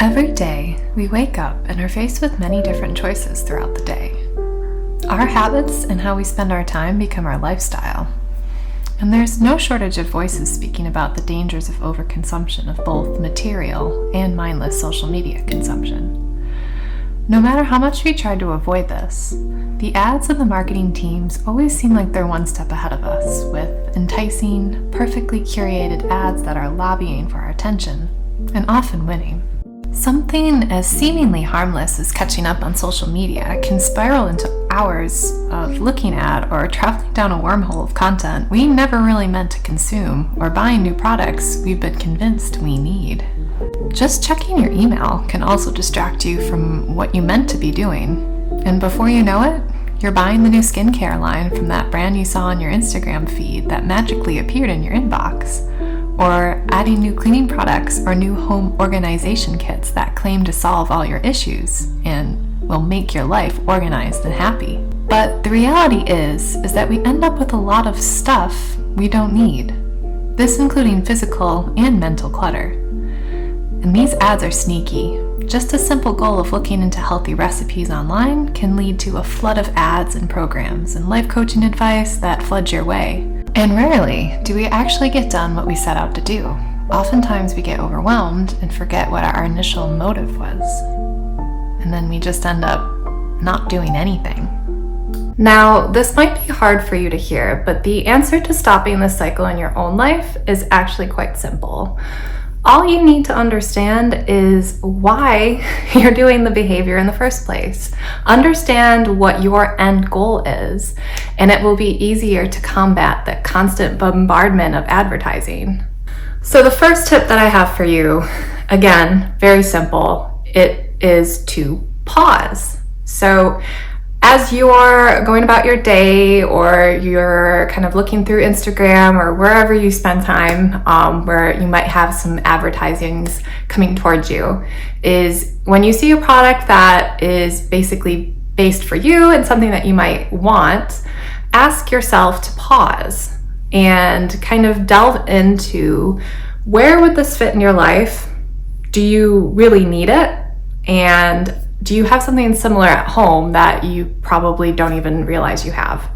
Every day, we wake up and are faced with many different choices throughout the day. Our habits and how we spend our time become our lifestyle. And there's no shortage of voices speaking about the dangers of overconsumption of both material and mindless social media consumption. No matter how much we try to avoid this, the ads and the marketing teams always seem like they're one step ahead of us with enticing, perfectly curated ads that are lobbying for our attention and often winning. Something as seemingly harmless as catching up on social media can spiral into hours of looking at or traveling down a wormhole of content we never really meant to consume, or buying new products we've been convinced we need. Just checking your email can also distract you from what you meant to be doing, and before you know it, you're buying the new skincare line from that brand you saw on your Instagram feed that magically appeared in your inbox, or adding new cleaning products or new home organization kits that claim to solve all your issues and will make your life organized and happy. But the reality is that we end up with a lot of stuff we don't need. This including physical and mental clutter. And these ads are sneaky. Just a simple goal of looking into healthy recipes online can lead to a flood of ads and programs and life coaching advice that floods your way. And rarely do we actually get done what we set out to do. Oftentimes we get overwhelmed and forget what our initial motive was. And then we just end up not doing anything. Now, this might be hard for you to hear, but the answer to stopping this cycle in your own life is actually quite simple. All you need to understand is why you're doing the behavior in the first place. Understand what your end goal is, and it will be easier to combat the constant bombardment of advertising. So the first tip that I have for you, again, very simple, it is to pause. So as you're going about your day, or you're kind of looking through Instagram or wherever you spend time, where you might have some advertisings coming towards you, is when you see a product that is basically based for you and something that you might want, ask yourself to pause and kind of delve into, where would this fit in your life? Do you really need it? And do you have something similar at home that you probably don't even realize you have?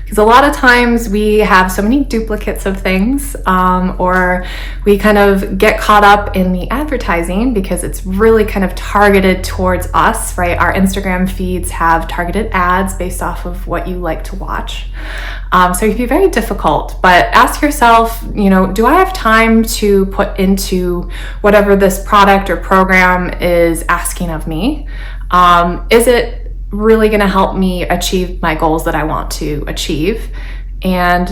Because a lot of times we have so many duplicates of things, or we kind of get caught up in the advertising because it's really kind of targeted towards us, right? Our Instagram feeds have targeted ads based off of what you like to watch. So it can be very difficult, but ask yourself, do I have time to put into whatever this product or program is asking of me? Is it really going to help me achieve my goals that I want to achieve? And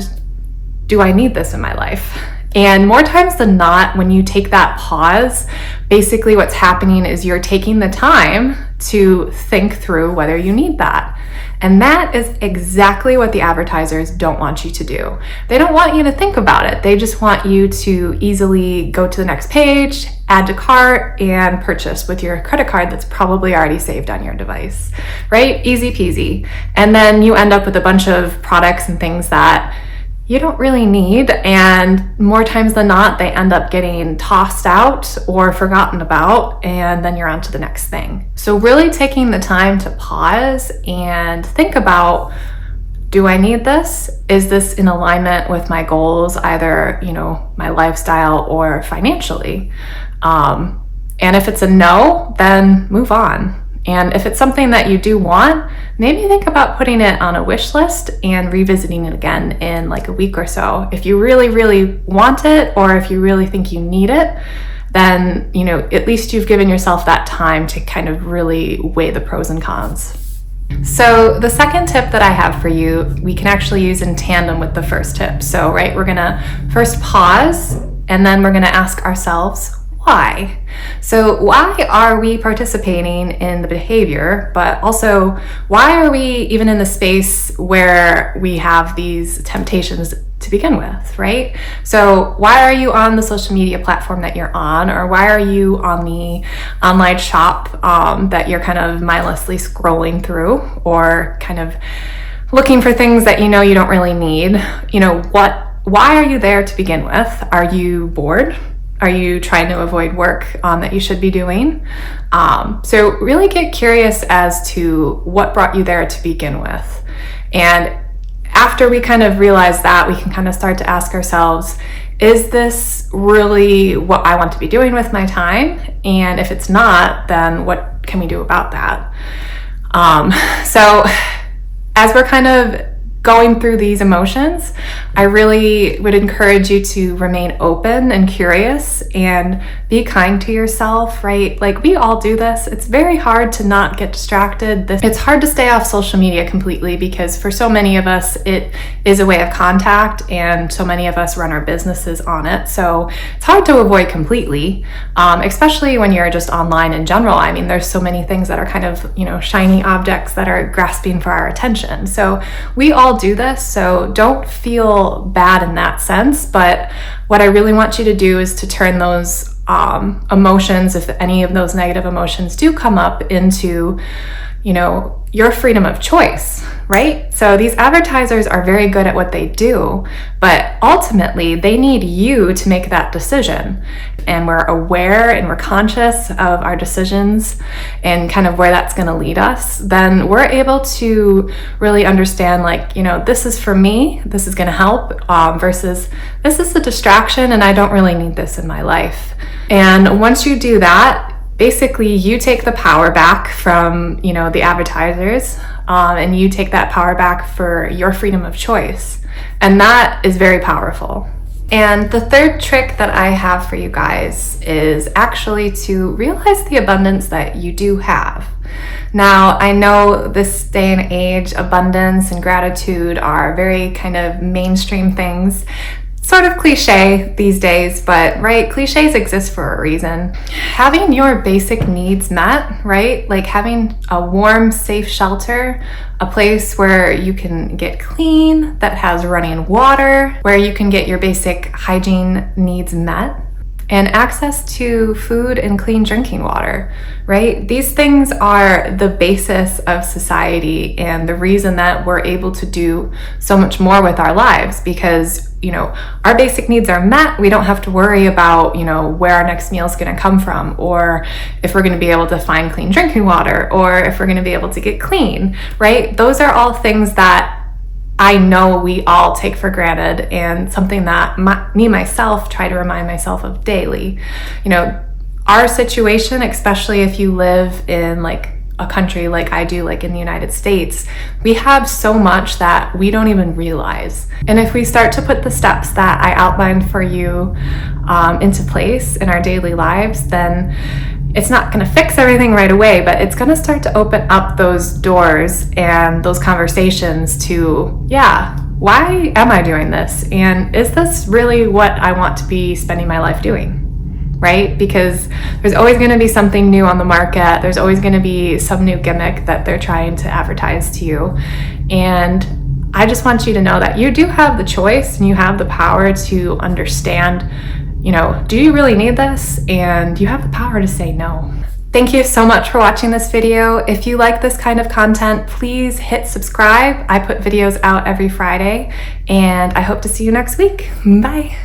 do I need this in my life? And more times than not, when you take that pause, basically what's happening is you're taking the time to think through whether you need that. And that is exactly what the advertisers don't want you to do. They don't want you to think about it. They just want you to easily go to the next page, add to cart, and purchase with your credit card that's probably already saved on your device, right? Easy peasy. And then you end up with a bunch of products and things that you don't really need, and more times than not, they end up getting tossed out or forgotten about, and then you're on to the next thing. So really taking the time to pause and think about, do I need this? Is this in alignment with my goals, either, my lifestyle or financially? And if it's a no, then move on. And if it's something that you do want, maybe think about putting it on a wish list and revisiting it again in like a week or so. If you really, really want it, or if you really think you need it, then, at least you've given yourself that time to kind of really weigh the pros and cons. So the second tip that I have for you, we can actually use in tandem with the first tip. So, right, we're gonna first pause, and then we're gonna ask ourselves, why? So why are we participating in the behavior, but also why are we even in the space where we have these temptations to begin with, right? So why are you on the social media platform that you're on, or why are you on the online shop that you're kind of mindlessly scrolling through, or kind of looking for things that you don't really need? Why are you there to begin with? Are you bored? are you trying to avoid work that you should be doing? So really get curious as to what brought you there to begin with. And after we kind of realize that, we can kind of start to ask ourselves, is this really what I want to be doing with my time? And if it's not, then what can we do about that? So as we're kind of going through these emotions, I really would encourage you to remain open and curious and be kind to yourself, right? Like, we all do this. It's very hard to not get distracted. It's hard to stay off social media completely because for so many of us, it is a way of contact, and so many of us run our businesses on it. So it's hard to avoid completely, especially when you're just online in general. I mean, there's so many things that are kind of, shiny objects that are grasping for our attention. So we all do this, so don't feel bad in that sense. But what I really want you to do is to turn those emotions, if any of those negative emotions do come up, into your freedom of choice, right? So these advertisers are very good at what they do, but ultimately they need you to make that decision. And we're aware and we're conscious of our decisions and kind of where that's going to lead us, then we're able to really understand, like, this is for me, this is going to help, versus this is a distraction and I don't really need this in my life. And once you do that, basically you take the power back from the advertisers, and you take that power back for your freedom of choice, and that is very powerful. And the third trick that I have for you guys is actually to realize the abundance that you do have. Now, I know this day and age, abundance and gratitude are very kind of mainstream things, sort of cliche these days, but right, cliches exist for a reason. Having your basic needs met, right? Like having a warm, safe shelter, a place where you can get clean, that has running water, where you can get your basic hygiene needs met, and access to food and clean drinking water, right? These things are the basis of society and the reason that we're able to do so much more with our lives, because our basic needs are met. We don't have to worry about where our next meal is going to come from, or if we're going to be able to find clean drinking water, or if we're going to be able to get clean, right? Those are all things that I know we all take for granted, and something that myself try to remind myself of daily. Our situation, especially if you live in like a country like I do, like in the United States, we have so much that we don't even realize. And if we start to put the steps that I outlined for you into place in our daily lives, then it's not going to fix everything right away, but it's going to start to open up those doors and those conversations to, why am I doing this? And is this really what I want to be spending my life doing? Right? Because there's always going to be something new on the market. There's always going to be some new gimmick that they're trying to advertise to you. And I just want you to know that you do have the choice and you have the power to understand, do you really need this? And you have the power to say no. Thank you so much for watching this video. If you like this kind of content, please hit subscribe. I put videos out every Friday, and I hope to see you next week. Bye.